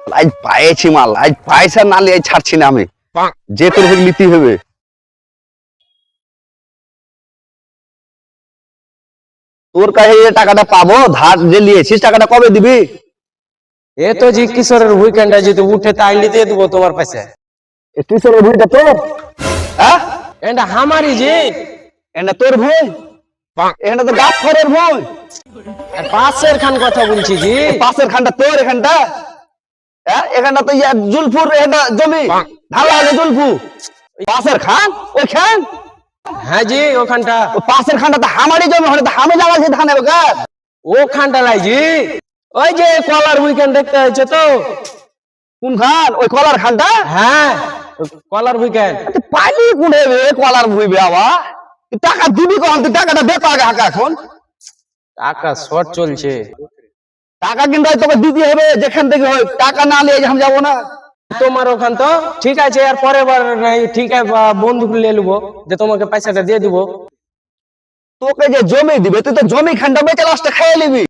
আজ পাইছি মাল, আজ পয়সা না নিয়ে ছাড়ছি না আমি, যে তোর হোক নিতে হবে। তোর কাছে যে টাকাটা পাবো, ধার যে নিয়েছিস টাকাটা কবে দিবি? এ তো জি কিশোরের উইকেন্ডে যদি উঠে তাইলে দিয়ে দেবো তোমার পয়সা। কিশোরের ভুঁইটা তোর? হ্যাঁ, এটা আমারই জি। এটা তোর ভুঁই? এখানটা তো গাছ খড়ের ভুঁই। আর পাশের খান কথা বলছি জি। পাশের খানটা তোর, এখানটা হ্যাঁ, এখানটা তো জুলফুর, এখানটা জমি ঢালা আছে জুলফু। পাশের খান ওই খান? হ্যাঁ জি ওখানটা। ওই পাশের খানটা তো আমারই জমি, ওখানে তো আমি লাগাইছি ধান এবার। ও খানটা লাই জি, ওই যে কলার উইকেন্ড দেখতে হয়েছে তো। কোন খান? ওই কলার খানটা? হ্যাঁ কলার উইকেন্ড। পাইলি কোনে রে কলার ভুইবে আবার? তুই টাকা দিবি কখন? তুই টাকাটা দে তো আগে হাঁকা এখন। টাকা শর্ট চলছে। টাকা কিন্তু আজ তোকে দিতে হবে যেখান থেকে হয়, টাকা না নিয়ে আমি যাবো না। তোমার ওখান তো ঠিক আছে, আর পরের বার নাই ঠিক আছে বন্ধুক নিয়ে নেবো, যে তোমাকে পয়সাটা দিয়ে দিব। তোকে যে জমি দিবে তুই তো জমি খানটা বেচে লাস্টে খেয়ে নিবি।